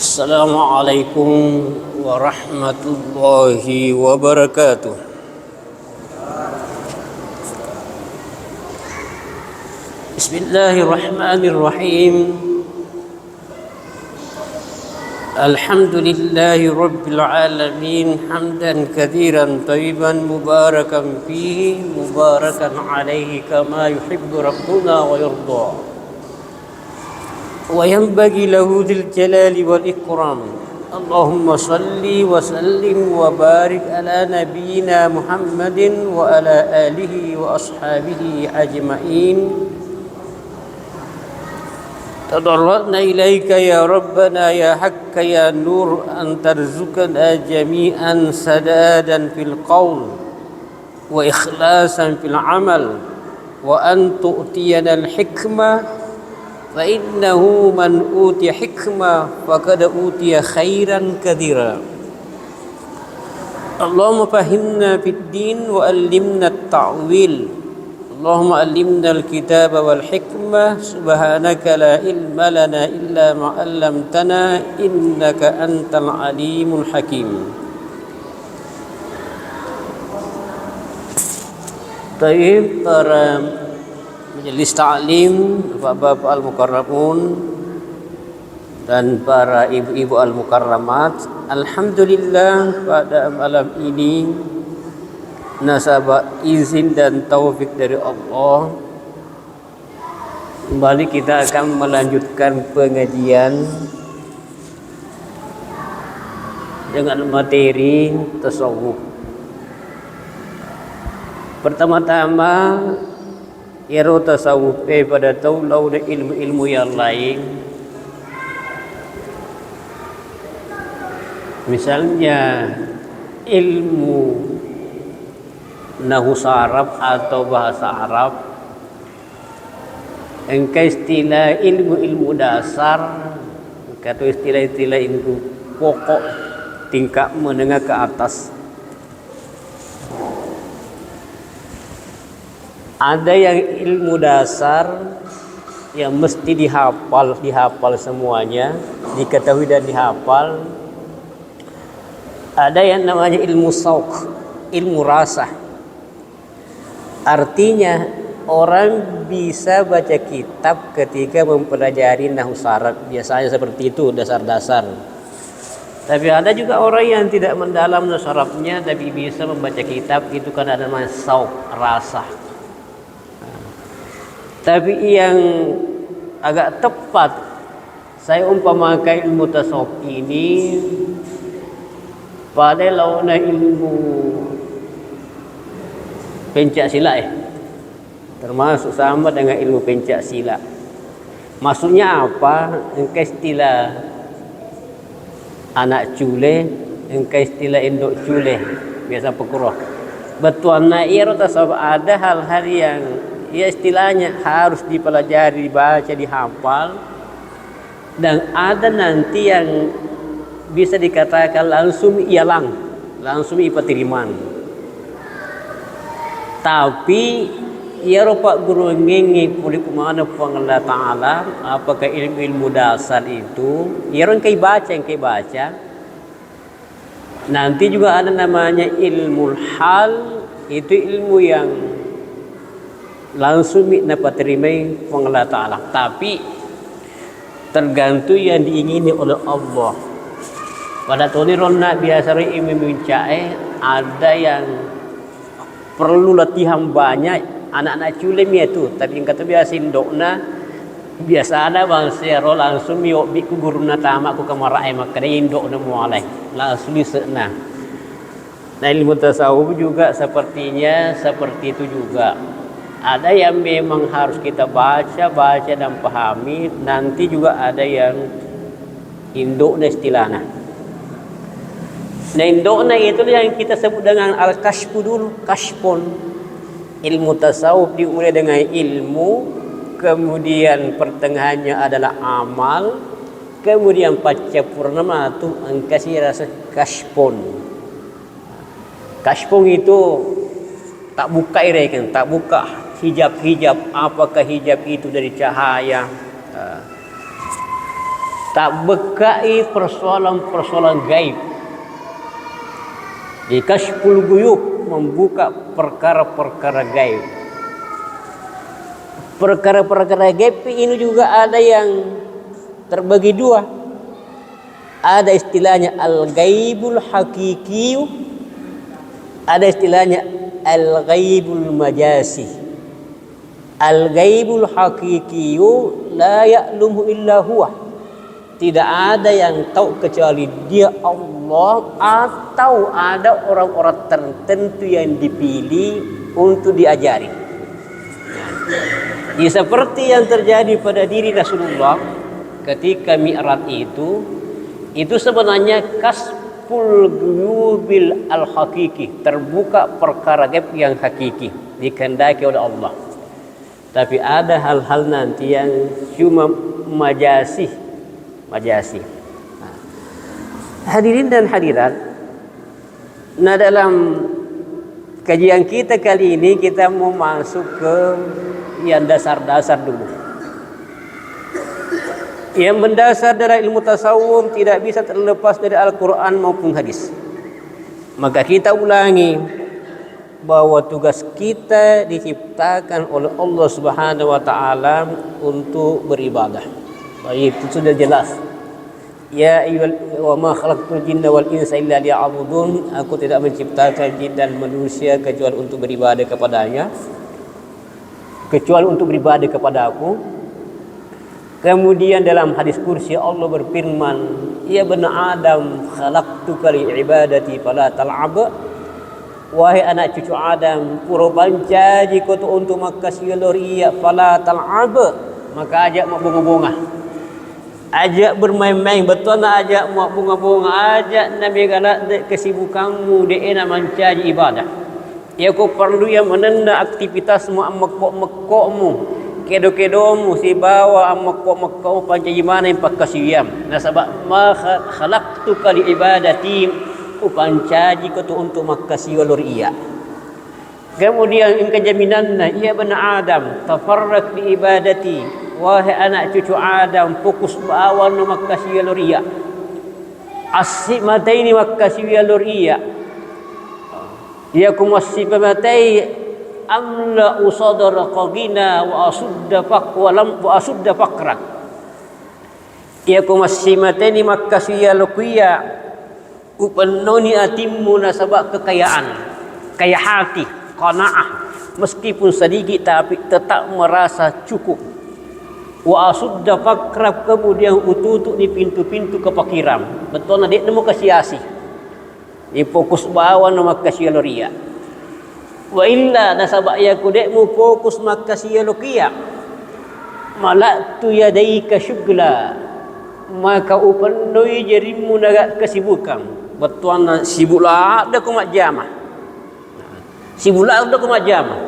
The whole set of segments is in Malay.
Assalamualaikum warahmatullahi wabarakatuh. Bismillahirrahmanirrahim. Alhamdulillahi rabbil alamin hamdan katsiran thayyiban mubarakan fihi mubarakan alaihi kama yuhibbu rabbuna wa yarda. وينبغي له ذي الجلال والإكرام. اللهم صل وسلم وبارك على نبينا محمد وعلى آله وأصحابه أجمعين. تضرعنا إليك يا ربنا يا حق يا نور أن ترزقنا جميعا سدادا في القول وإخلاصا في العمل وأن تؤتينا الحكمة فإنه من أوتي حكمة فقد أوتي خيرا كثيرا. اللهم فهمنا في الدين وعلمنا التأويل. اللهم علمنا الكتاب والحكمة. سبحانك لا علم لنا إلا ما علمتنا إنك أنت العليم الحكيم. طيب para majelis ta'lim, bapak-bapak al-mukarramun dan para ibu-ibu al-mukarramat, alhamdulillah pada malam ini nasabah izin dan taufik dari Allah kembali kita akan melanjutkan pengajian dengan materi tasawuf. Pertama-tama Iro tasawuf pada tahu lawan ilmu-ilmu yang lain. Misalnya ilmu nahwu Arab atau bahasa Arab. Engkau istilah ilmu-ilmu dasar, atau istilah-istilah ilmu pokok tingkat menengah ke atas. Ada yang ilmu dasar yang mesti dihafal semuanya, diketahui dan dihafal. Ada yang namanya ilmu sauq, ilmu rasa. Artinya orang bisa baca kitab ketika mempelajari nahwu Arab, biasanya seperti itu dasar-dasar. Tapi ada juga orang yang tidak mendalam nahwu Arabnya tapi bisa membaca kitab, itu kan ada namanya sauq, rasa. Tapi yang agak tepat saya umpamakan ilmu tasawuf ini pada lawan ilmu pencak silat, termasuk sama dengan ilmu pencak silat. Maksudnya apa? Engkau istilah anak cule, engkau istilah induk cule, biasa pekurah. Betul na iro tasawuf ada hal-hal yang ya istilahnya harus dipelajari, dibaca, dihafal, dan ada nanti yang bisa dikatakan langsung ialang, langsung ipatiriman. Tapi ya rupa guru ngengi pulih kemana Allah Ta'ala, apakah ilmu-ilmu dasar itu ya orang kai baca. Nanti juga ada namanya ilmu hal, itu ilmu yang langsung dapat terima Allah Ta'ala, tapi tergantung yang diingini oleh Allah. Pada tahun rona biasa ada yang perlu latihan banyak, anak-anak culim itu, tapi yang kata biasa indokna biasa ada bangsa langsung miok biku guruna tamak ku kamarai maka indokna mulai langsung disena. Nah ilmu tasawuf juga sepertinya seperti itu juga. Ada yang memang harus kita baca dan pahami. Nanti juga ada yang induknya istilahnya. Nah induknya itu yang kita sebut dengan al-kashfu dulu, kashfun. Ilmu tasawuf dimulai dengan ilmu, kemudian pertengahannya adalah amal, kemudian pasca purnama itu kasih rasa kashfun. Kashfun itu tak buka irekan, tak buka hijab-hijab, apakah hijab itu dari cahaya, tak bekai persoalan-persoalan gaib. Di Kashful Ghuyub membuka perkara-perkara gaib. Perkara-perkara gaib ini juga ada yang terbagi dua. Ada istilahnya al-ghaibul hakiki, ada istilahnya al-ghaibul majasi. Al-ghaibul hakiki la ya'lamu illa huwa. Tidak ada yang tahu kecuali Dia, Allah, atau ada orang-orang tertentu yang dipilih untuk diajari. Ya, seperti yang terjadi pada diri Rasulullah ketika Mi'raj itu sebenarnya kasful ghuyubil al-hakiki, terbuka perkara gaib yang hakiki dikehendaki oleh Allah. Tapi ada hal-hal nanti yang cuma majasi. Hadirin dan hadirat, nah dalam kajian kita kali ini kita mau masuk ke yang dasar-dasar dulu. Yang mendasar dari ilmu tasawuf tidak bisa terlepas dari Al-Quran maupun hadis. Maka kita ulangi bahwa tugas kita diciptakan oleh Allah Subhanahu wa taala untuk beribadah. Baik, itu sudah jelas. Ya ayyuhal wa ma khalaqtul jinna wal insa illa liya'budun. Aku tidak menciptakan jin dan manusia kecuali untuk beribadah kepadanya. Kecuali untuk beribadah kepada aku. Kemudian dalam hadis kursi Allah berfirman, ya bani Adam khalaqtuka li ibadati fala tal'ab. Wahai anak cucu Adam, pura bancaji kau tu untuk makasih loria fala tal'ab. Maka ajak mak bunga-bunga, ajak bermain-main, betul nak ajak mak bunga-bunga, ajak Nabi galak kesibukanmu dia nak mencaji ibadah. Ya kau perlu yang menenda aktivitasmu, mekok-mekokmu, kedo-kedomu, si bawa mekok-mekokmu pancaji mana yang pakasiyam. Nah sebab ma khalaqtuka li ibadati, upancaji kau tu untuk makasih loria. Kemudian ingkar jaminanna, ya bani Adam tafarrak li ibadati, wahai anak cucu Adam fokus bawan makasih loria. Asib mataini makasih loria. Ya kumasibatai amla usadara qagina wa asudda faq wa lam wa asudda faqrak. Ya kumasibatai makasih loria, upenoni atimmu nasabak kekayaan, kaya hati, qanaah, meskipun sedikit tapi tetap merasa cukup. Wa asudda faqrab, kemudian ututuk di pintu-pintu kepakiran. Betul nak dia nemu kasiasi. Dia fokus bawa nama kasialoria. Wa illa nasabak ya kudekmu fokus makasialokia. Malaktu yadaika syugla, maka upenuhi jarimu naga kesibukan. Betul nak sibuklah ada kumat jamah. Sibuklah ada kumat jamah.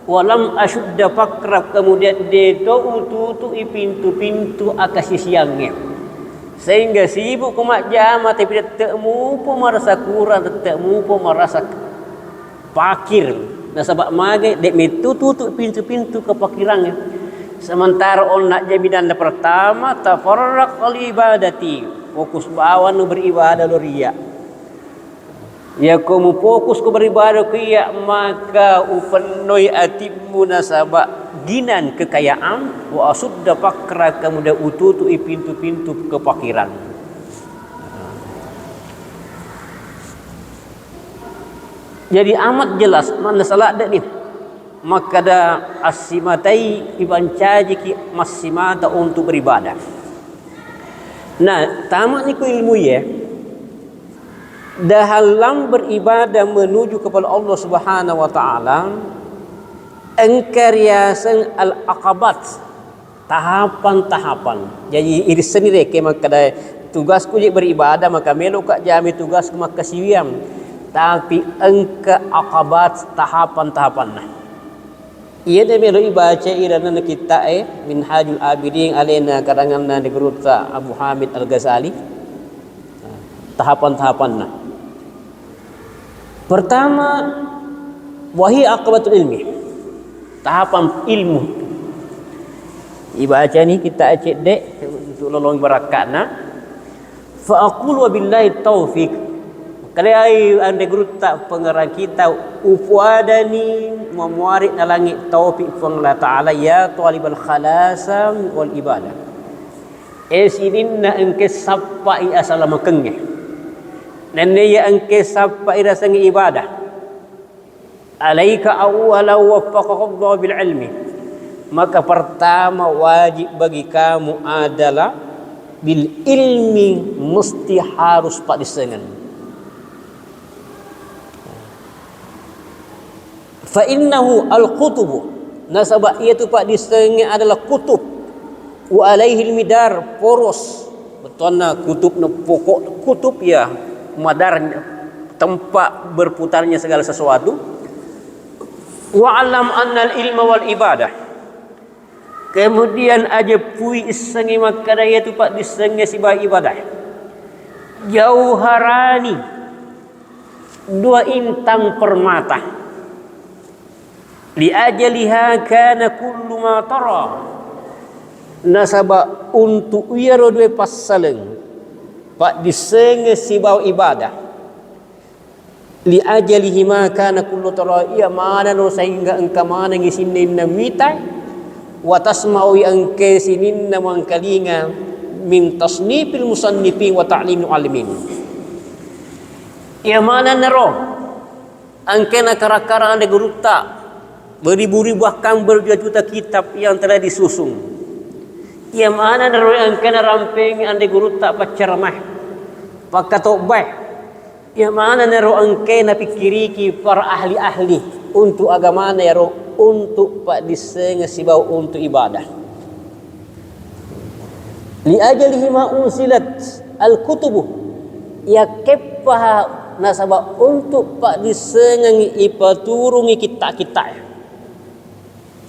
Walam asyudda fakrab, kemudian dia tutupi pintu-pintu akasi siangnya, sehingga sibuk kumat jama tapi tak mupo merasa kurang, tak mupo merasa pakir. Nah sebab mage dek tutup pintu-pintu kepakirannya. Sementara orang nak jaminan pertama tafarraq al ibadati, fokus bawan beribadah loria. Ya kamu fokus ke beribadah kia, maka upenoi atimmu nasabak ginan kekayaan wa asudda fakra, kemudian ututui pintu-pintu kepakiran. Jadi amat jelas mana salah ada ni. Maka ada asimatai ibancaji ki masimata untuk beribadah. Nah, tamat ni ku ilmu ya. Dalam beribadah menuju kepada Allah Subhanahu wa taala, engkariasan al-aqabat, tahapan-tahapan. Jadi iri sendiri ke maka tugasku je beribadah, maka melu kak jami tugas ke maka siwiam. Tapi engka aqabat, tahapan-tahapan nah. Ia dia melu ibaca irana kita Minhajul Abidin alaina karangan na digeruta Abu Hamid Al-Ghazali. Tahapan-tahapan nah. Pertama, wahi aqabatul ilmi, tahapan ilmu. Ibaca ni kita acik dek untuk lolong barakatna. Fa aqulu wabillahi taufiq. Kalau ai ande guru tak pengarang kita upuadani memuarik na langit taufik fang la taala ya talibal khalasam wal ibadah. Esidinna engke sappai asal makenge. Nenne ya engke sappai rasangi ibadah. Alaika awwala waffaqakallahu bil ilmi. Maka pertama wajib bagi kamu adalah bil ilmi, mesti harus pak disengan. Fa innahu al-kutubu, nasabah ia tu pak disengi adalah kutub. Wa alaihi al-midar, poros. Betulna kutub na pokok kutub ya, madarnya tempat berputarnya segala sesuatu. Wa alam anna al-ilma wal ibadah. Kemudian aja pui isengi makana ia tu pak disengi sibah ibadah. Jauharani, dua intang permata. Li ajaliha kana kullu ma tara, nasaba untuk uyaro dua pasaleng pak disenge sibau ibadah. Li ajalihi ma kana kullu tara, ia mana no sehingga engka mana ngisinna namita wa tasma'u angke sininna mangkalinga min tasnifil musannifin wa ta'limil alimin. Ia mana nero angke na karakara ande guru tak beribu-ribu bahkan berjuta-juta kitab yang telah disusun. Ia mana naruh yang kena ramping ande guru tak pacarmah pakatobah. Ia mana naruh angke na pikiriki para ahli-ahli untuk agama na yaro untuk pak disenga sibau untuk ibadah. Li ajalihi ma unsilat al-kutubu, ya kepah nasabah untuk pak disenga ipaturungi kita-kita.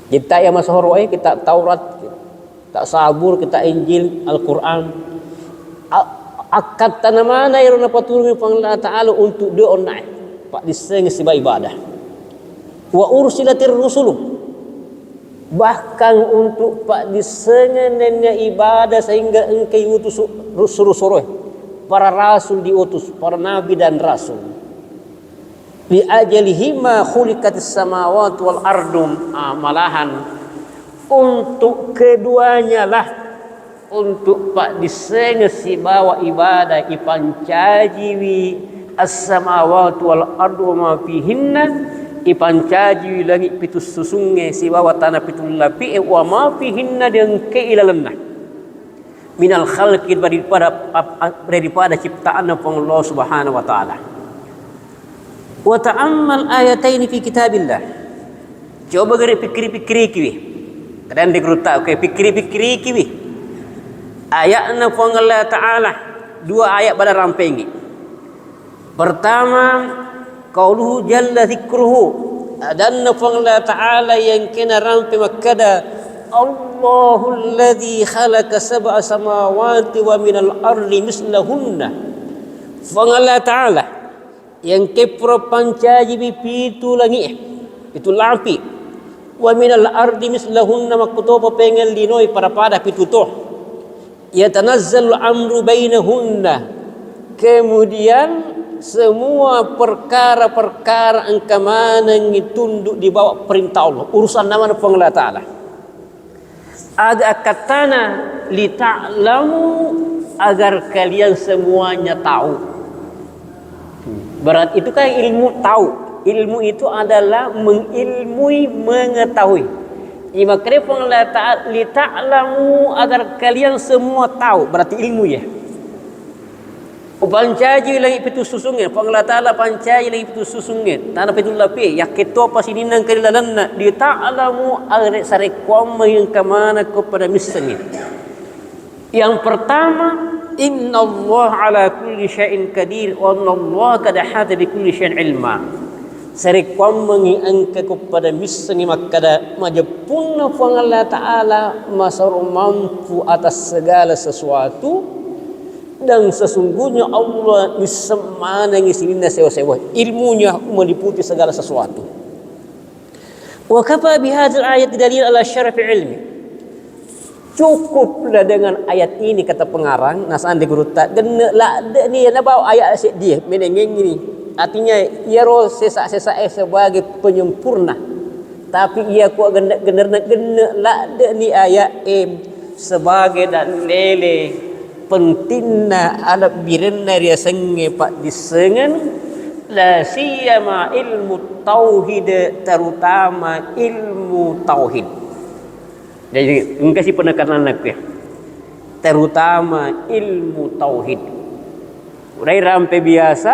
Kita yang masyhur kita Taurat, kita Sabur, kita Injil, Al-Quran. Akad tanah mana yang paturungi Allah Ta'ala untuk dia onai pak disengi sibah ibadah. Wa ursilatir rusulu, bahkan untuk pak disengennya ibadah sehingga engkau utus suruh-suruh para rasul diutus, para nabi dan rasul. Li ajalihi ma khuliqatis samawati wal ardum, malahan untuk keduanya lah untuk pak disenga si bawa ibadah ipancajiwi as-samawati wal ardu ma fihinna, ipancajiwi langit pitus susunge si bawa tanah pitul lapi wa ma fihinna dan keilalanna minal khalqi, daripada ciptaan Allah Subhanahu wa taala. Wa ta'ammal ayataini fi kitabillah. Coba gere pikir-pikir kiwi. Kadang dikerutak ke pikir-pikir kiwi. Ayatna fa Allah Ta'ala, dua ayat pada rampengi. Pertama, qauluhu jalla dzikruhu. Adanna fa Allah Ta'ala yang kena rampe makada Allahul ladzi khalaqa sab'a samawati wa minal ardi mislahunna. Fa Allah Ta'ala yang kepro pancaji pitu langit pitu lampi wa minal ardi mislahunna makutopo pengen linoi para pada pitu toh yatanazzalu amru bainahunna, kemudian semua perkara-perkara engka mana tunduk di bawah perintah Allah, urusan nama Allah Ta'ala. Ada katana li ta'lamu, agar kalian semuanya tahu. Berat itu kan ilmu tahu. Ilmu itu adalah mengilmui, mengetahui. Makanya Allah Ta'ala li ta'lamu, agar kalian semua tahu, berarti ilmu ya. Pancaji lagi pitu susungnya, Allah Ta'ala pancaji lagi pitu susungnya. Tanah pitu lapi, ya ketua pasininang kalilanna li ta'lamu, agar sarekom yang kemana kepada misalnya. Yang pertama, inna Allah ala kulli syai'in qadir wa inna Allah qad ahata bi kulli syai'in ilma. Sarekom mengiangka kepada misalnya makada majapuna Allah Ta'ala masar mampu atas segala sesuatu. Dan sesungguhnya Allah misemana ngisinina sewa-sewa, ilmunya meliputi segala sesuatu. Wa kafa bihadzal ayat dalil ala syarafi ilmi. Cukuplah dengan ayat ini kata pengarang nasan di guru tak gena lah ni nak bawa ayat asyik dia menengeng ini. Artinya ia roh sesak-sesak sebagai penyempurna. Tapi ia kuat gena lah ni ayat sebagai dan lele pentingna alat birna dia senge pak disengan la siyama ilmu tauhid, terutama ilmu tauhid. Jadi kasih penekanan aku ya. Terutama ilmu tauhid. Urai rampe biasa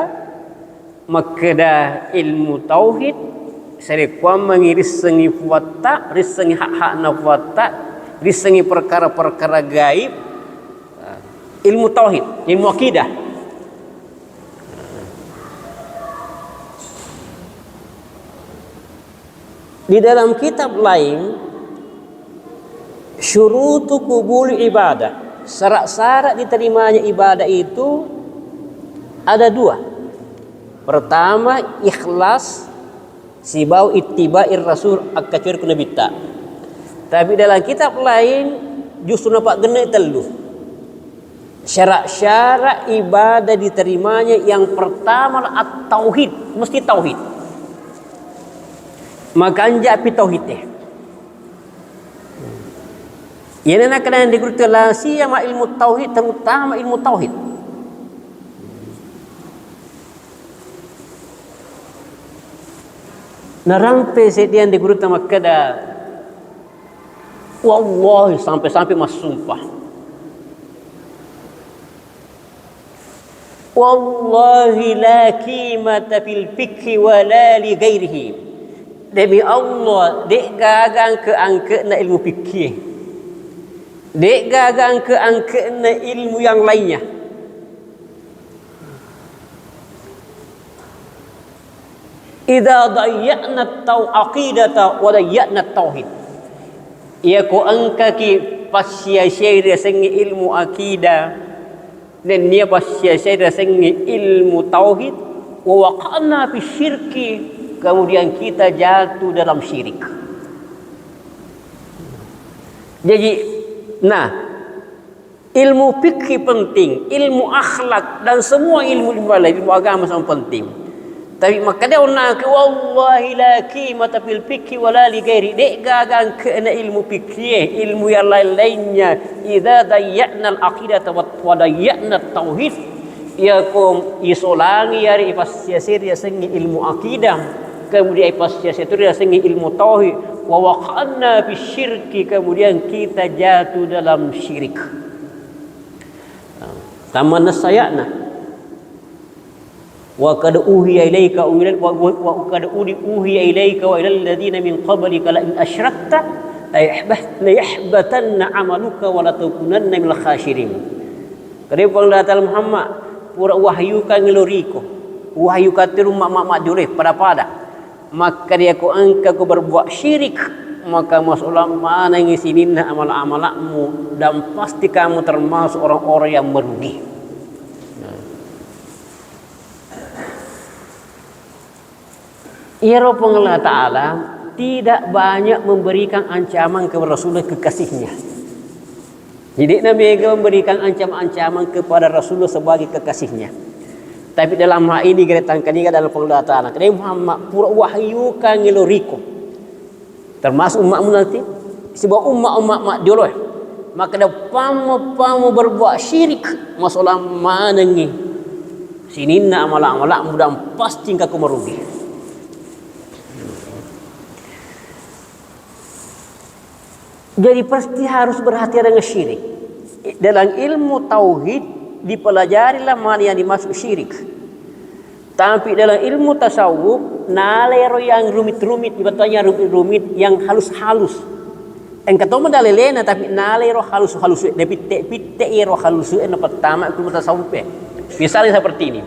maka dah ilmu tauhid seri kuam mengiris sengi watak, risengi hak-hak na watak, risengi perkara-perkara gaib. Ilmu tauhid, ilmu akidah. Di dalam kitab lain syurutu kubul ibadah, syarat-syarat diterimanya ibadah itu ada dua. Pertama, ikhlas sibau ittiba'ir rasul akacur kuna bitta. Tapi dalam kitab lain justru nampak gena telu. Syarat-syarat ibadah diterimanya yang pertama at-tauhid, mesti tauhid. Maka anja api tauhid deh. Ia nak kena digunakan lasia ma ilmu tauhid, terutama ilmu tauhid. Narampe sedian digunakan makada. Wallahi sampai mas sumpah. Wallahi la qimata fil fikhi wa la li ghairihi. Demi Allah, dek gagang ke angka na ilmu fikih. Dek gagang ke angka na ilmu yang lainnya. Idza dayya'na aqidata wa dayya'na tauhid. Ia ko angka ki pasya syai'ra sengi ilmu akidah dan dia pasya syai'ra sengi ilmu tauhid wa waqa'na fi syirki, kemudian kita jatuh dalam syirik. Jadi ilmu fikih penting, ilmu akhlak dan semua ilmu agama sama penting. Tapi maka dia nak ke wallahi la qimata fil fikhi wala li ghairi. Dek gagang ke ilmu fikih, ilmu yang lain-lainnya. Idza dayya'na al-aqidata wa dayya'na tauhid, yakum isolangi yari ipasya ya sengi ilmu akidah, kemudian ipasya itu dia sengi ilmu tauhid, wa waqanna fi syirki, kemudian kita jatuh dalam syirik. Tamanna sayana wa qad uhiya ilaika wa qad uhiya ilaika wa ilal ladina min qablika la in asyrakta la yahbatanna amaluka wa la takunanna minal khasirin. Kare pang datal Muhammad pura wahyu kan ngeloriko wahyu katiru mak joleh pada maka dia ko angka ko berbuat syirik, maka masalah mana ngisinin amal-amalakmu dan pasti kamu termasuk orang-orang yang merugi. Ya Allah Ta'ala tidak banyak memberikan ancaman kepada Rasulullah kekasihnya. Jadi Nabi memberikan ancaman-ancaman kepada Rasulullah sebagai kekasihnya. Tapi dalam hal ini kita tangkap dalam Allah Ta'ala. Kerana Muhammad pura wahyukan ngeloriko. Termasuk umatmu nanti. Sebab umat-umat dulu. Maka dah pamu berbuat syirik. Masalah mana ni? Sinina amalak-amalak mudah pasti kau merugi. Jadi pasti harus berhati-hati dengan syirik. Dalam ilmu tauhid dipelajarilah mana yang dimaksud syirik. Tapi dalam ilmu tasawuf nalero yang rumit-rumit, betulnya rumit-rumit yang halus-halus. Engkau tahu dalilena tapi nalero halus-halus. Tapi pitte ero halus yang pertama ilmu tasawuf. Misalnya seperti ini.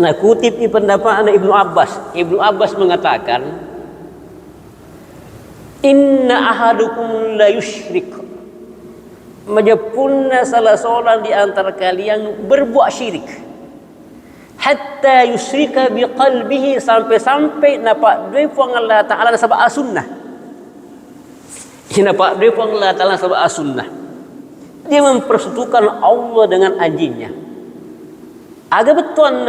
Nah, kutip di pendapat Ibnu Abbas. Ibnu Abbas mengatakan, inna ahadukum la yusyrik. Majapunna salah seorang di antara kalian berbuat syirik. Hatta yusyrika biqalbihi, sampai-sampai nampak dua Allah Ta'ala sebab as-sunnah. Kenapa dia Allah Ta'ala sebab as-sunnah? Dia mempersatukan Allah dengan anjingnya. Agak betul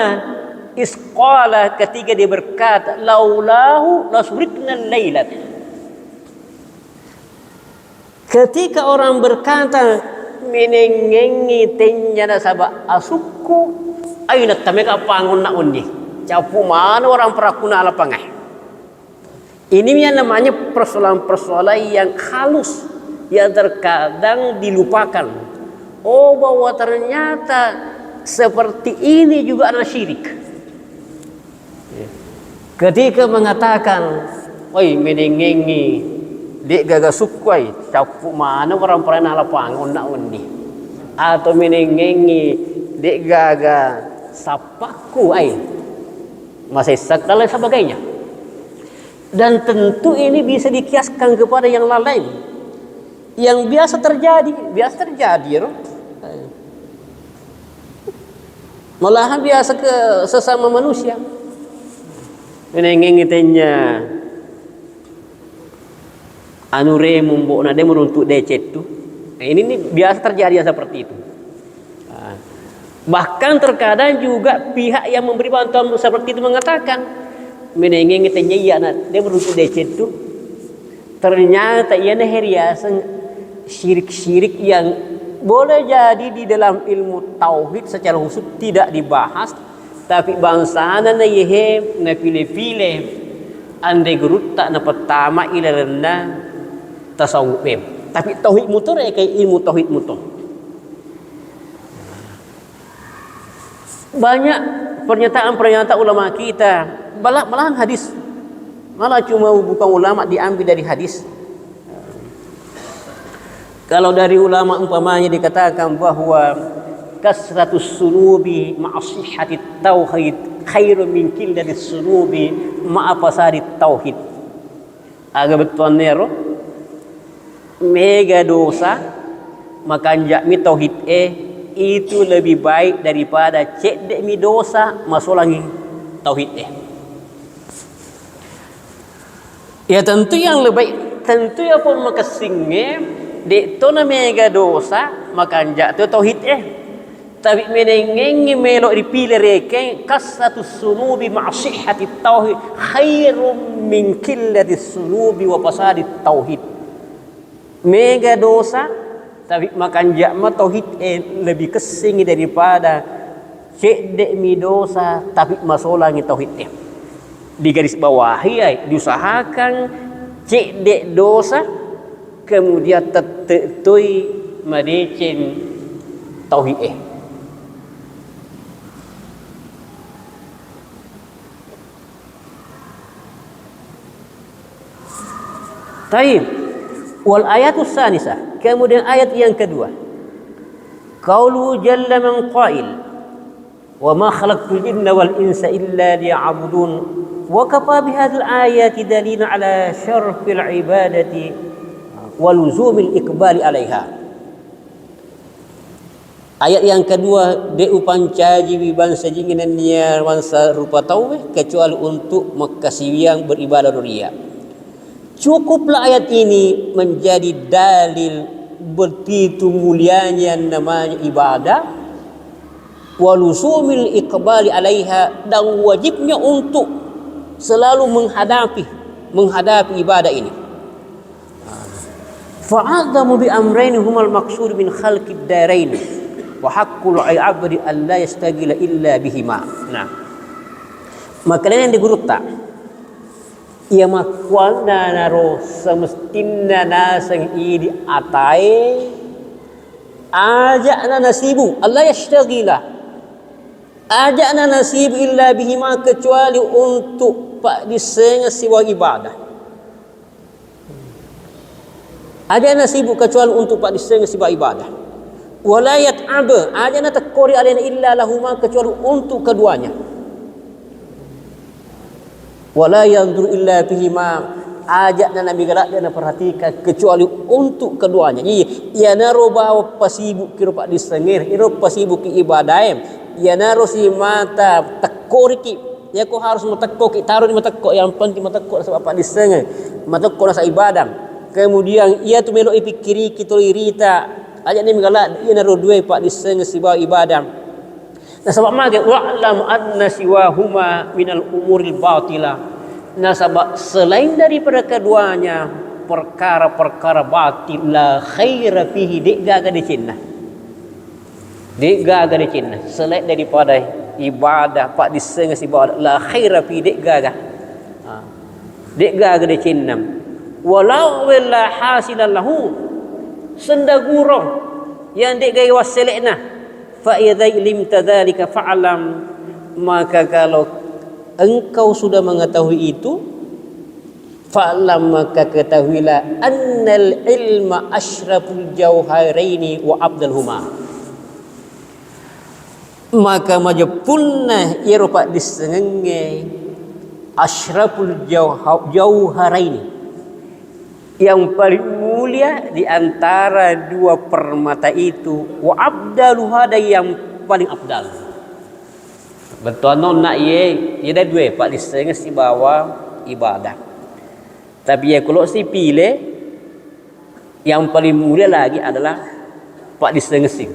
isqala ketika dia berkata laulahu lasrikna lailat. Ketika orang berkata menengengi tenyana sabak asukku aina tameka pangun nak undi capu mana orang perakuna alapangai. Ini yang namanya persoalan-persoalan yang halus yang terkadang dilupakan. Oh, bahwa ternyata seperti ini juga adalah syirik. Ketika mengatakan, "Oi, menengengi dek gaga sukwai, capu mana orang pernah lapangan nak undi." Atau menengengi dek gaga sapaku ai. Masih segala sebagainya. Dan tentu ini bisa dikiaskan kepada yang lain. Yang biasa terjadi, roh. Malahan biasa ke sesama manusia. Menengengitenya anu remumbo na demo untuk decet tu. Ini biasa terjadi seperti itu. Bahkan terkadang juga pihak yang memberi bantuan seperti itu mengatakan menengengitenya iya nak dia untuk decet tu. Ternyata ia heriasan syirik-syirik yang boleh jadi di dalam ilmu tauhid secara khusus tidak dibahas, tapi bangsana na yehe na pilih-pilih andai gurut tak na pertama ilalana tasawuf. Tapi tauhid mutur kayak ilmu tauhid mutur. Banyak pernyataan-pernyataan ulama kita, malahan hadis, malah cuma bukan ulama diambil dari hadis. Kalau dari ulama umpamanya dikatakan bahwa kasratus sunubi ma'asihati tauhid khairun min qillatis sunubi ma'afasadi tauhid. Agak betul nero mega dosa makan mi tauhid itu lebih baik daripada cek dek mi dosa masulangi tauhid ya tentu yang lebih tentu ya pun makasingnya dek tona mega dosa makan tu tauhid tapi menengengi melok dipilih reke kasatus sunubi ma'asihati tauhid khairum min qillatis sunubi wa fasadi tauhid. Mega dosa tapi makan jakma tauhid lebih kesing daripada cek dek mi dosa tapi masolangi tauhid di garis bawahi diusahakan cek dek dosa kemudian tetui madecen tauhid Taib wal ayatus sanisah. Kemudian ayat yang kedua, qaulu jalla man qail wa ma khalaqtul jinna wal insa illa liya'budun wa kafa bihadzal ayati dalilan ala syarfil ibadati wa luzumil iqbali 'alaiha. Ayat yang kedua, de upancaji wiban sajinginan niar wansa rupa tauwe kecuali untuk makasiwiang beribadah dunia. Cukuplah ayat ini menjadi dalil begitu mulianya namanya ibadah, walusumil iqbali 'alaiha, dan wajibnya untuk selalu menghadapi ibadah ini. Fa'adhamu bi amrayn humal maqsud min khalqid darain wa haqqul 'abdi an la yastaghila illa bihima. Nah, maka yang digurutta ia makwana naro semestina nasang idi atai aja'na nasibu Allah yashtagila aja'na nasibu illa bihima kecuali untuk pak disenga siwa ibadah aja'na nasibu kecuali untuk pak disenga siwa ibadah wala yat'aba aja'na takori alaina illa lahuma kecuali untuk keduanya wala yanzur illa bihima ajakna nabi gerak dan perhatikan kecuali untuk keduanya. Ia naro bawa pasibuk kira pak disengir iro pasibuk ki ibadahem ia naro si mata tekoriki ya ko harus metekok taruh di metekok yang penting metekok sebab pak disengir metekok nasa ibadah kemudian ia tu melok ipikiri kita irita ajak ni mengalak ia naruh dua pak diseng siba ibadah. Nah sebab mage wa'lam anna siwahuma minal umuril batila. Nah sebab selain daripada keduanya perkara-perkara batil la khaira fihi dik gaga di Cina. Dik gaga di Cina selain daripada ibadah pak diseng siba la khaira fihi dik gaga. Dik gaga di Cina. Walau la hasilan lahu sendagurong yang dik gaya wasilina fa idza limta dzalika fa'lam, maka kalau engkau sudah mengetahui itu fa'lam maka ketahuilah annal ilma asyraful jauharaini wa abdalhuma, maka majepunna iropa disengenge asyraful jauharaini yang paling mulia di antara dua permata itu wa abdaluha yang paling abdal. Betul nak ye ada dua pak disengenge si bawa ibadah. Tapi ya kalau si pilih yang paling mulia lagi adalah pak disengenge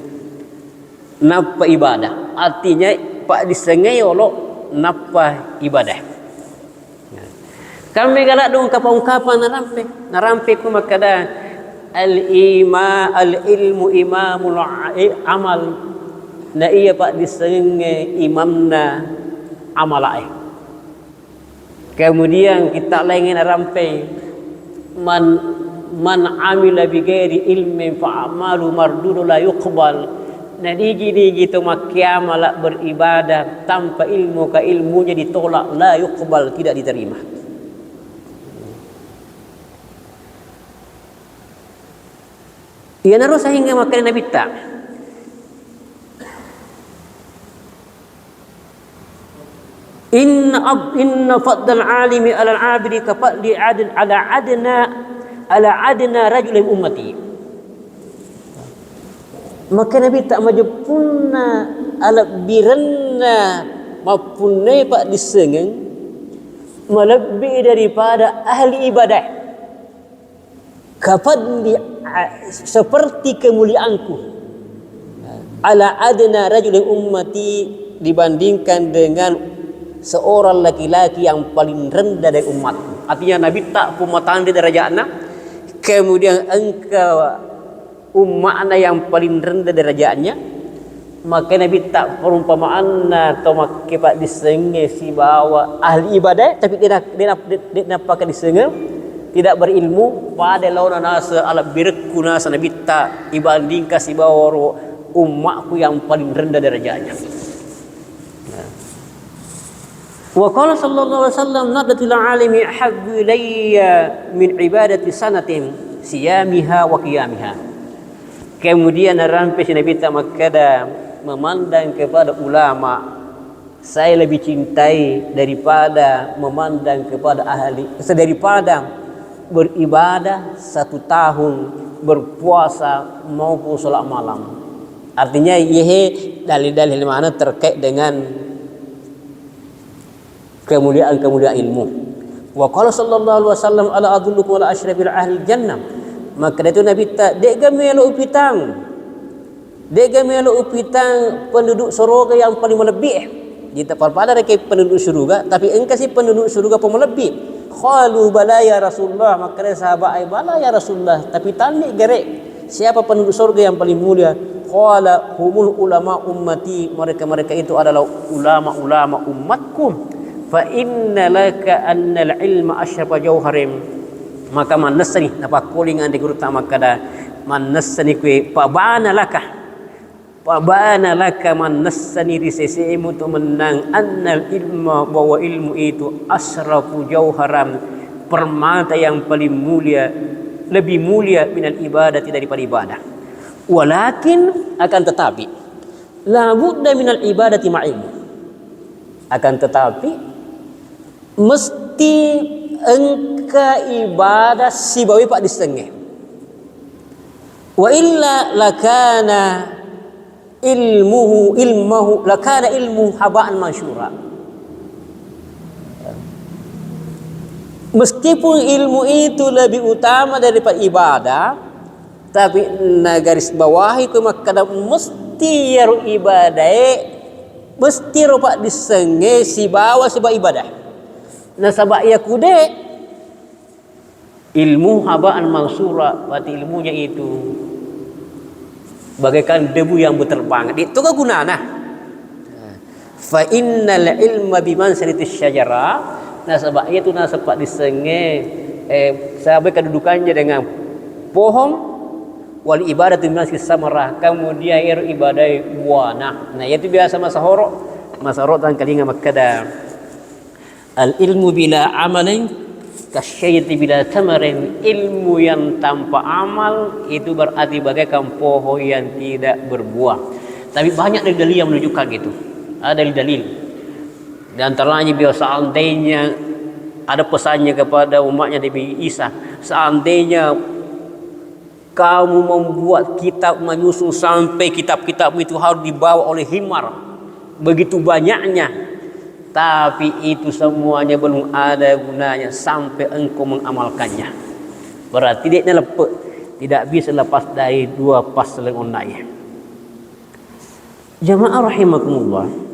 napa ibadah. Artinya pak disengenge Allah napa ibadah. Kami galak dong ungkapan narampe ku makada al ilmu imamul amal, na iya pak disenge imamna amalai. Kemudian kita lagi narampe man amila bi ghairi ilmin fa amalu mardudu la yuqbal. Nah digi tu makia malak beribadah tanpa ilmu, ke ilmunya ditolak, la yuqbal, tidak diterima. Ia naruh sehingga makan Nabi tak. Inna faddal alimi ala al-abidi ka fadli adn ala adna rajulin ummati. Maka Nabi tak majepunna ala biranna mapunai pak disengeng melebih daripada ahli ibadah. Kafadli seperti kemuliaanku ala adna rajulin ummati, dibandingkan dengan seorang laki-laki yang paling rendah dari umatku. Artinya Nabi tak pematahan di derajatnya, kemudian engkau umatnya yang paling rendah derajatnya, maka Nabi tak perumpamaan atau makai pak disengge si bawa ahli ibadah tapi dia pakai disengge tidak berilmu pada lawan nasa alat birku nasa Nabi tak dibandingkan si bawa umatku yang paling rendah derajatnya. Wa qala sallallahu alaihi wasallam nadatul alimi ahabbu ilayya min ibadati sanatin siyamiha wa qiyamiha. Kemudian narampe si Nabi tak makada memandang kepada ulama, saya lebih cintai daripada memandang kepada ahli, daripada beribadah 1 tahun, berpuasa maupun solat malam. Artinya yehe dalil-dalil mana terkait dengan kemuliaan ilmu. Wa qala sallallahu alaihi wasallam ala adullukum ala asyrafil ahli jannah. Maka itu Nabi tak dek gamelo upitang penduduk surga yang paling melebih. Kita pada mereka penduduk surga, tapi engkau si penduduk surga pun melebih. Qalu bala ya Rasulullah, maka sahabat ai bala ya Rasulullah, tapi tanya gerek siapa penduduk surga yang paling mulia? Qala humul ulama ummati, mereka itu adalah ulama umatku. Fa inna laka annal ilma asyrafa jauharim, maka manasani napa kolingan di guru tamakada manasani kue pabana laka manasani risesimu tu menang annal ilma, bahwa ilmu itu asrafu jauharam, permata yang paling mulia, lebih mulia minal ibadah, daripada ibadah. Walakin akan tetapi la budda minal ibadati ma'ilmu, akan tetapi mesti engka ibadah si bawi pak disengeh. Wa illa lakana ilmuhu lakana ilmu haba'an mansyura. Meskipun ilmu itu lebih utama daripada ibadah, tapi garis bawahi ku makana mesti yaru ibadah, mesti rupa disenge si bawa sebab ibadah. Nah sabak ya kude ilmu habaan mansura, berarti ilmunya itu bagaikan debu yang berterbangan. Itu ke gunana. Fa innal ilma bimanzilati syajara. Nah sebab itu sepak disenge sampai kedudukannya dengan pohon, wal ibadah bimanzilati samarah, kemudian ibadah buana. Nah itu biasa masahoro dan kalinga makada. Al ilmu bila amalin kasyai'ati bila tamarin. Ilmu yang tanpa amal itu berarti bagaikan pohon yang tidak berbuah. Tapi banyak dalil yang menunjukkan gitu. Ada dalil. Di antaranya biar seandainya ada pesannya kepada umatnya Nabi Isa, seandainya kamu membuat kitab menyusun sampai kitab-kitab itu harus dibawa oleh himar, begitu banyaknya, tapi itu semuanya belum ada gunanya sampai engkau mengamalkannya. Berarti dia tidak bisa lepas dari dua pasal onai. Jamaah rahimakumullah.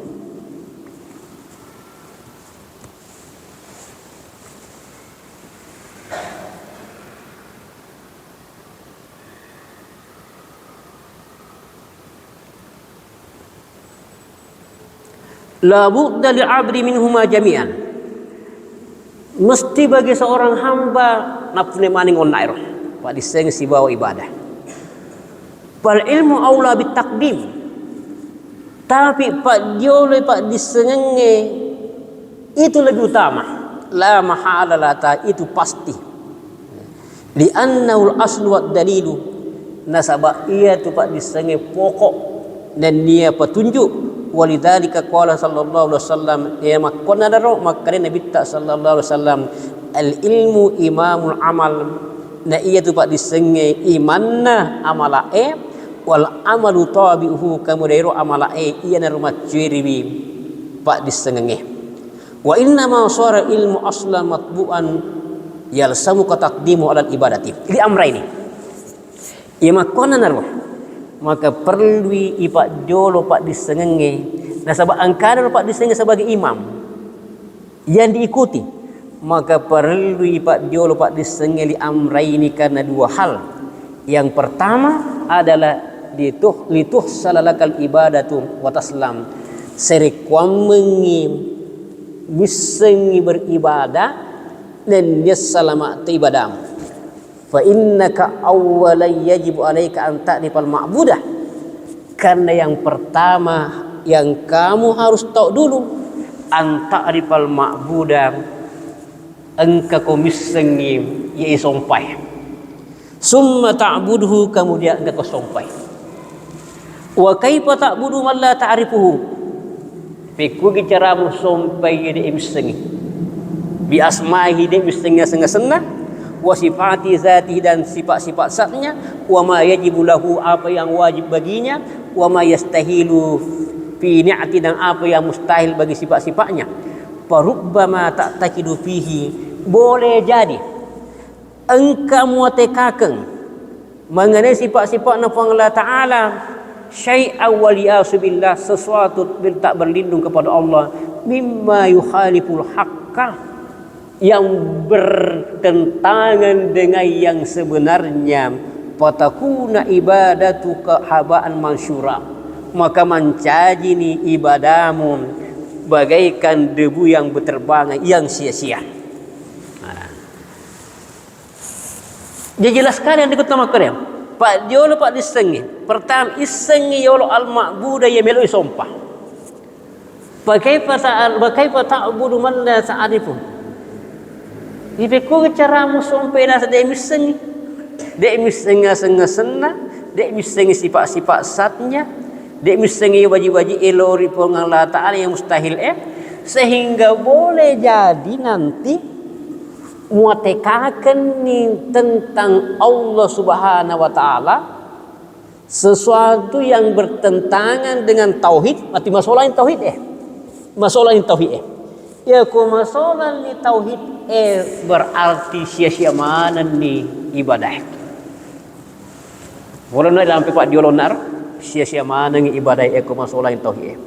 La budda li'abdi minhuma jami'an. Mesti bagi seorang hamba nafne maning onnair pak diseng si bawa ibadah. Fal ilmu aula bitaqdim. Tapi pak jole pak disenge itu lebih utama. La mahala lata, itu pasti. Li'annahu al-aslu wad dalilu. Nasaba ia tu pak disenge pokok dan dia petunjuk. Walidzalika qala sallallahu alaihi wasallam ya makonna daro makane Nabi sallallahu alaihi wasallam al ilmu imamul amal. Na iya tu pak disenge imanna amalae wal amalu tabi'uhu kamudairu amalae iya na rumah jiribi pak disenge. Wa inna ma sara ilmu aslan matbu'an yalsamu taqdimu ala ibadati li amraini. Ya makonna daro maka perlu ipak jolo pak disengenge. Nah sebab angkara pak disengenge sebagai imam yang diikuti, maka perlu ipak jolo pak disengenge li amraini karena dua hal. Yang pertama adalah lituh salalakal ibadatu wa taslam, serikuamengi misengi beribadah dan dia selamat ibadahmu. Fa innaka awwalan yajibu alaika an ta'rifal ma'budah. Karena yang pertama yang kamu harus tahu dulu an ta'rifal ma'budah, engkau komisengi ye sompai. Summa ta'buduhu, kemudian engkau sompai. Wa kaifa ta'budu man la ta'rifuhu? Fikku cara sompai ye imisengi. Bi asma'ihi de imisengi senga-senga. Wa sifati zati, dan sifat-sifat zatnya, wa ma yajibu lahu, apa yang wajib baginya, wa ma yastahilu fi ni'ati, dan apa yang mustahil bagi sifat-sifatnya. Farubbama ta'taqidu fihi, boleh jadi engkau muatekaken mengenai sifat-sifat Allah Ta'ala syai'a waliyasu billah, sesuatu tak berlindung kepada Allah, mimma yukhaliful haqqa, yang bertentangan dengan yang sebenarnya. Fatakuna ibadatuka habaan mansyura, maka mencaji ni ibadamu bagaikan debu yang berterbangan yang sia-sia. Dia jelaskan yang dikutamakan Pak Jolo pak disengi. Pertama isengi yolo al-ma'budah ya meloi sompah. Bagaimana ta'budu man la ta'rifu? Ibeku cara musompe na sa demisengi. Demisengi senga-senga, demisengi sifat-sifat satnya, demisengi wajib-wajib elori pengang Allah Ta'ala yang mustahil sehingga boleh jadi nanti muatekaken ni tentang Allah Subhanahu wa Ta'ala sesuatu yang bertentangan dengan tauhid. Mati masalah yang tauhid masalah yang tauhid Ya kumasolan ni tauhid berarti sia-sia mana ni ibadah. Wala na dalam pak diolonar sia-sia mana ni ibadah kumasolan tauhid.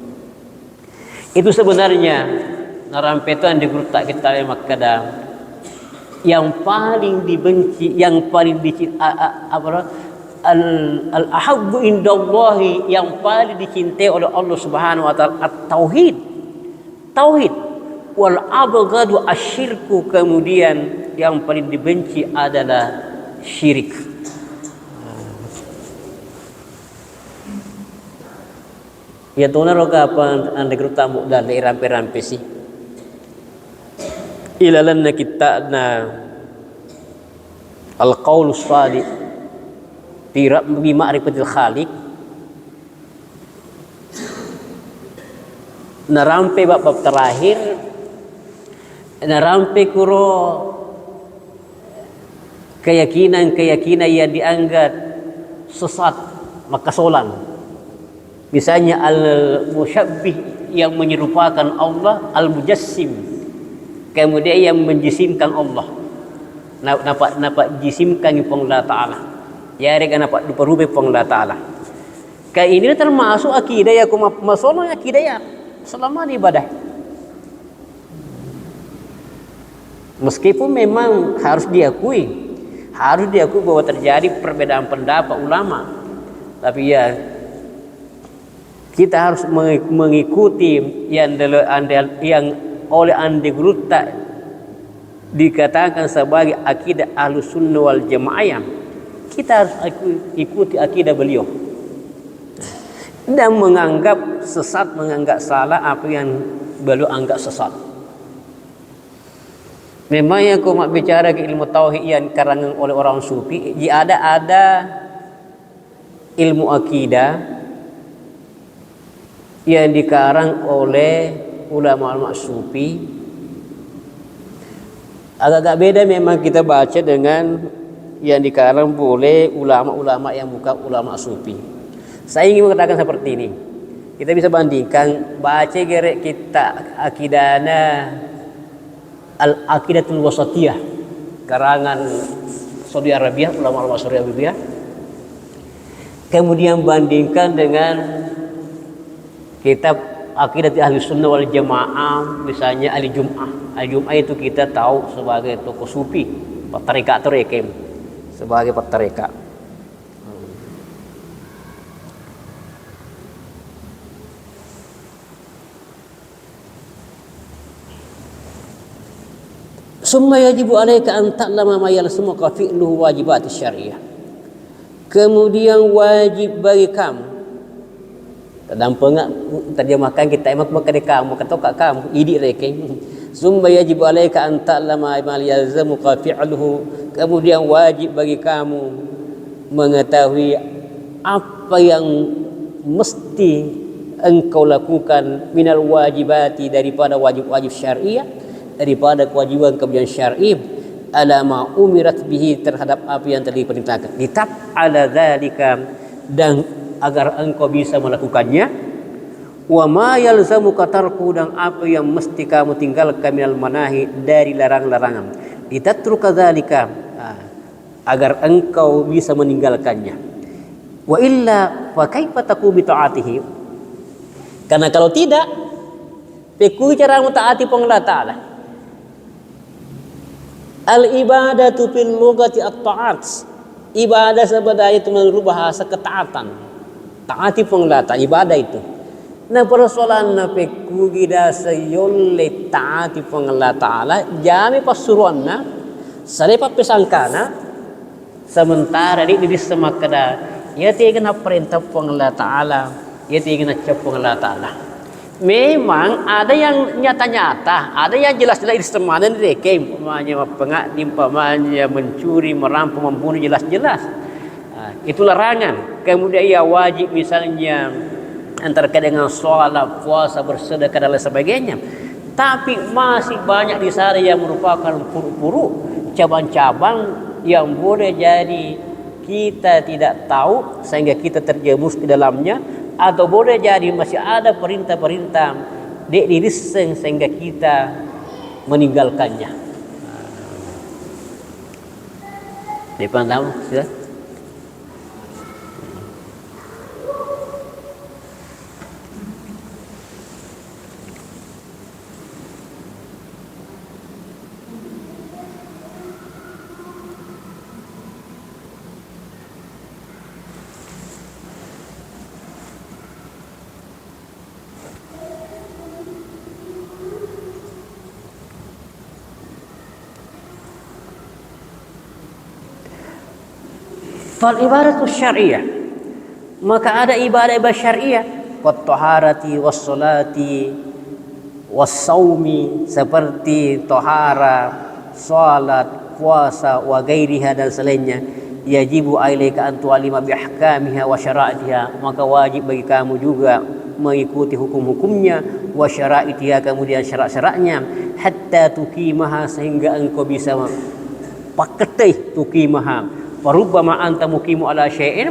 Itu sebenarnya narampetan di grup tak kita makada yang paling dibenci, yang paling al-ahabbu indallahi, yang paling dicintai oleh Allah Subhanahu wa taala at-tauhid. Tauhid. Wal abghadu asyirku, kemudian yang paling dibenci adalah syirik. Ya tuna roga apa anda gerutamu dan rampe-rampe sih. Ilalanna kita na al-qaul salih tidak ma'rifatil khaliq. Narampe bab terakhir, narampe kuro keyakinan yang dianggap sesat makasolan. Misalnya al-musyabbih yang menyerupakan Allah, al-mujassim kemudian yang menjisimkan Allah. Nampak jisimkan pong Allah Ta'ala. Ya rega nampak diperubah pong Allah Ta'ala. Kayak ini termasuk akidah ya masalah akidah ya selama di ibadah. Meskipun memang harus diakui bahwa terjadi perbedaan pendapat ulama. Tapi ya kita harus mengikuti yang oleh Andi Gruta dikatakan sebagai akidah Ahlus Sunnah wal Jamaah. Kita harus ikuti akidah beliau dan menganggap sesat, menganggap salah apa yang beliau anggap sesat. Memang yang kau mak bicara ke ilmu tauhid yang karangan oleh orang sufi, jika ada ilmu akidah yang dikarang oleh ulama-ulama sufi, agak-agak beda memang kita baca dengan yang dikarang oleh ulama-ulama yang bukan ulama sufi. Saya ingin mengatakan seperti ini. Kita bisa bandingkan baca gerek kita akidana al-aqidatul wasatiyah karangan Saudi Arabia, ulama-ulama Saudi Arabia. Kemudian bandingkan dengan kitab akidah Ahli Sunnah wal Jamaah, misalnya Ahli Jum'ah. Ahli Jum'ah itu kita tahu sebagai tokoh sufi, tarekat rekem, sebagai tarekat. Summa yajibu alaika an ta'lama ma yalzumuka fi'luhu wajibat syariah. Kemudian wajib bagi kamu, dalam pengak terjemahkan kita emak makan kamu kata kamu idik reke. Summa yajibu alaika an ta'lama ma yalzamuka fi'luhu. Kemudian wajib bagi kamu mengetahui apa yang mesti engkau lakukan minal wajibati, daripada wajib-wajib syariah, daripada kewajiban syar'i, ala ma umirat bihi, terhadap apa yang telah diperintahkan. Litab ala dzalika, dan agar engkau bisa melakukannya. Wa ma yalzamuka tarku, dan apa yang mesti kamu tinggalkan minal manahi, dari larang-larangan. Litatruka dzalika, agar engkau bisa meninggalkannya. Wa illa fa kaifa taqu bi ta'atihi, karena kalau tidak, peku cara mentaati Allah Ta'ala. Al-ibadatu fil lughati at-ta'at. Ibadah sebenarnya itu menurut bahasa ketaatan. Taati penglata ibadah itu. Nah persoalan na peku gida sayolle taati penglata Ta'ala, jami pasuruanna sarepa pesangkana, sementara di semakada ya tinggal perintah penglata Ta'ala, ya tinggal cap penglata Ta'ala. Memang ada yang nyata-nyata, ada yang jelas-jelas istemanan reke, umpamanya mencuri, merampok, membunuh, jelas-jelas. Itu larangan. Kemudian ia wajib misalnya antara dengan sholat, puasa, bersedekah dan lain sebagainya. Tapi masih banyak di sana yang merupakan puruk-puruk, cabang-cabang yang boleh jadi kita tidak tahu sehingga kita terjerumus di dalamnya. Atau boleh jadi masih ada perintah-perintah diriseng sehingga kita meninggalkannya. Dia pernah tahu sudah? Fal ibadatu syariah, maka ada ibadah-ibadah syariah, wat taharati was salati was saumi, seperti tahara, salat, puasa, wa gairiha dan selainnya. Yajibu alaika an tu'alima bi ahkamiha wa syara'atiha, maka wajib bagi kamu juga mengikuti hukum-hukumnya, wa syara'itiha, kemudian syarat-syaratnya, hatta tuqimaha, sehingga engkau bisa paketih tuqimaha. Farubbama anta muqimu ala syai'in,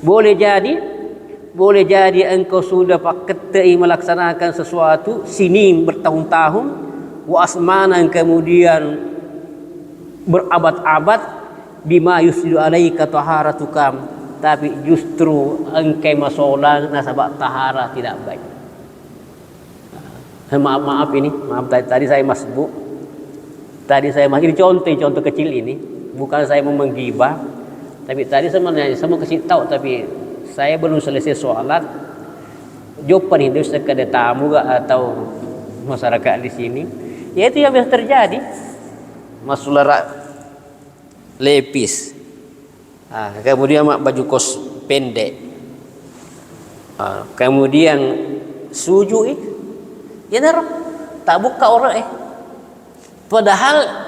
boleh jadi engkau sudah paketih melaksanakan sesuatu sini bertahun-tahun, wa asmanan, kemudian berabad-abad, bima yusliu alaika taharatuka, tapi justru engkau masolan nasabak tahara tidak baik. Maaf ini, tadi saya masbuk. Ini contoh kecil ini. Bukan saya mau menggibah, tapi tadi sebenarnya saya mau kasih tahu, tapi saya belum selesai sholat. Jawaban itu sekadar tamu atau masyarakat di sini, ya itu yang biasa terjadi. Masalah lepis, kemudian baju kos pendek, kemudian sujud, ya tak buka orang padahal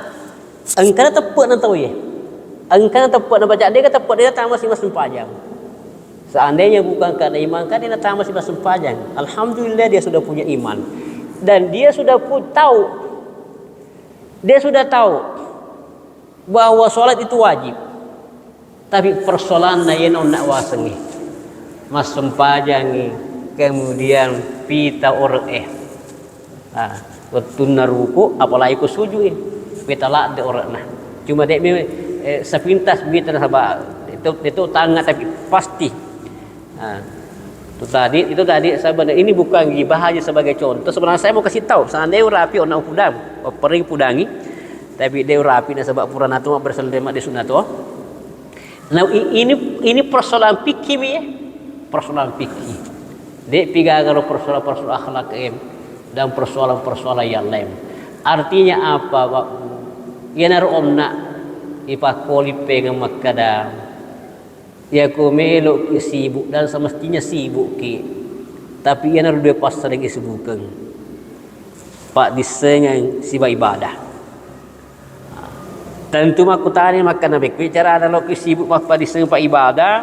engkau tepat nak tahu ya. Engkau tepat nak baca dia, tepat dia datang masih sempajang. Seandainya bukan karena iman, kan dia datang masih sempajang. Alhamdulillah dia sudah punya iman dan dia sudah tahu. Dia sudah tahu bahwa solat itu wajib. Tapi persoalan yang nak wasengi, mas sempajang, kemudian pita orang waktu naruku apalagi ku sujud. Beta lah de orang nah, cuma dek sepintas beta sahabat itu tangan tapi pasti. Itu tadi sebenarnya ini bukan gibah aja sebagai contoh. Sebenarnya saya mau kasih tahu, seandainya rapi orang pudang, pering pudangi, tapi dia rapi na sebab purana tu berselema di sunat tu. Nah ini persoalan fikih ya, persoalan fikih. Dek piga kalau persoalan akhlak dan persoalan yang lain. Artinya apa, Pak? Ya naru omna ipakoli pengen makada. Ya ku melok sibuk dan semestinya sibuk ki. Tapi ya naru dua pas sering isibukan. Pak disengan siba ibadah. Tentu aku tanya makan nabi bicara ada lo sibuk pak disengan pak ibadah.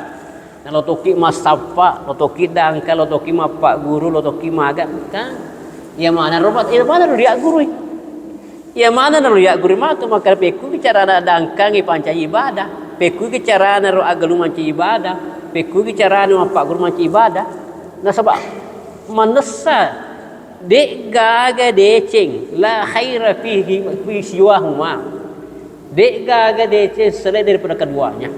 Kalau toki mas sapa, lo toki dangkal, lo toki pak guru, lo toki maga kan? Ya mana robat? Ya mana dia guru? Ya mana naru ya guru matu maka peku bicara ada dangkangi panca ibadah, peku bicara naru agalu manci ibadah, peku bicara naru pak guru manci ibadah. Nah sebab manessa dek gaga deceng la khaira fihi fi siwahuma. Dek gaga deceng selain daripada keduanya.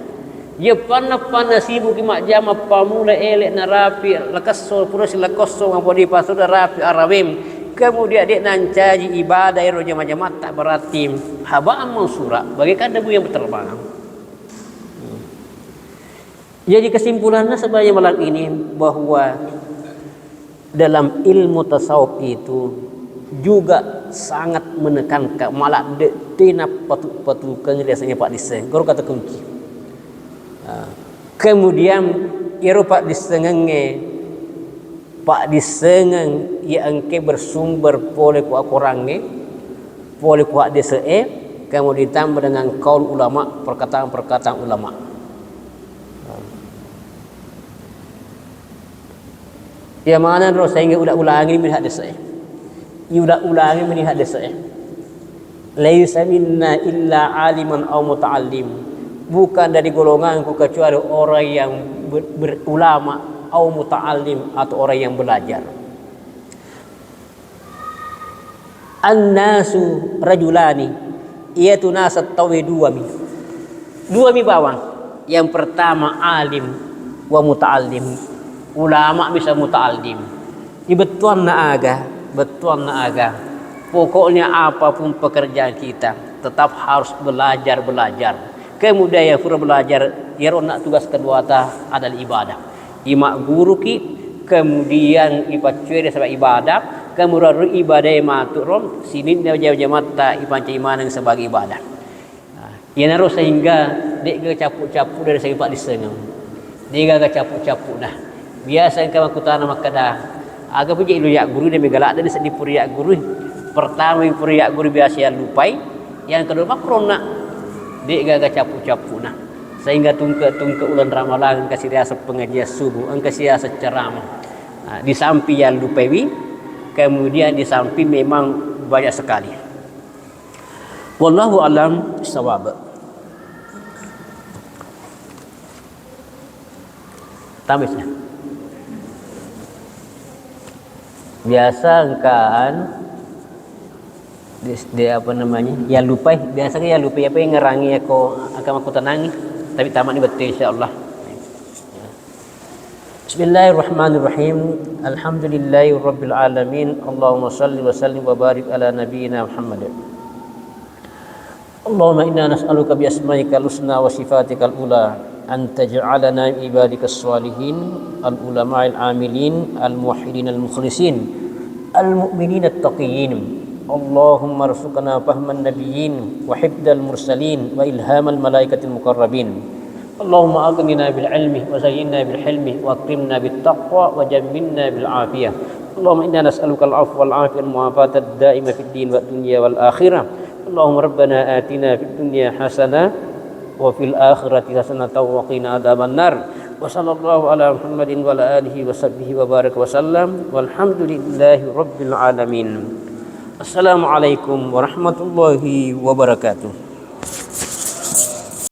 Ya panah sibuk mak jama pamula elek narapi lakasso purus lakosso ngapodi pasur rapi arawim. Kemudian dia nancaji ibadah roja macam tak berarti habaan mansura bagaikan debu yang berterbangan. Jadi kesimpulannya sebenarnya malam ini bahwa dalam ilmu tasawuf itu juga sangat menekankan malah tina patukan biasanya Pak Disen guru kata kunci. Kemudian Eropa disengenge Pak disengeng ia engke bersumber boleh kuat korangnya boleh kuat desa kemudian ditambah dengan kaul ulama perkataan ulama. Ya mana terus sehingga ulang-ulangi melihat desa ulang-ulangi melihat desa laisa minna illa aliman aw muta'allim, bukan dari golonganku kecuali orang yang berulama atau muta'allim atau orang yang belajar. An-nasu rajulani, yaitu nasat tawi dua mi bawang. Yang pertama alim wa muta'allim, ulama bisa muta'allim. Ini betul na aga. Pokoknya apapun pekerjaan kita tetap harus belajar. Kemudian pura belajar ya nak tugas kedua adalah ibadah. Ima guru ki, kemudian ipacuere sebab ibadah, kemudian ibadah maturom sini dia jamatta ipanca imanang sebagai ibadah. Ya naruh sehingga dek ke capuk-capuk dari segi pak disengam. Dia ke capuk-capuk dah. Biasa yang kamu kutana makada. Agak punya ilu yak guru dia megalak dari sedih puriak guru. Pertama yang puriak guru biasa yang lupai, yang kedua makrona. Dek ke capuk-capuk nah. Sehingga tungke ulan ramalan kasih rasa pengajian subuh, kasih rasa ceramah. Di samping yang lupawi, kemudian di samping memang banyak sekali. Wallahu alam sawab. Tambahnya. Biasa kan dia apa namanya? Ya lupai, biasanya ya lupai apa yang ngerangi aku akan aku tenangi. Tapi tamat ni betul insya-Allah. Bismillahirrahmanirrahim. Alhamdulillahirabbil alamin. Allahumma shalli wa sallim wa barik ala nabiyyina Muhammad. Allahumma inna nas'aluka bi asma'ikal husna wa sifatikal ula an taj'alana min ibadikas shalihin al-ulama'il amilin al-muwahhidin al-mukhlisin al-mu'minin at-taqiyyin. Allahumma arzuqna fahman nabiyyin wa hifdzal mursalin wa ilhamal malaikatil muqarrabin. Allahumma aghnina bil ilmi wa zayyinna bil hilmi wa akrimna bit taqwa wa jamminna bil afiyah. Allahumma inna nas'aluka al afwa wal afiyah wal mu'afata ad-da'ima fid din wad dunya wal akhirah. Allahumma rabbana atina fid dunya hasanah wa fil akhirati hasanatan wa qina adzaban nar. Wa sallallahu ala Muhammadin wa ala alihi wa sahbihi wa baraka wa sallam walhamdulillahi rabbil alamin. Assalamualaikum warahmatullahi wabarakatuh.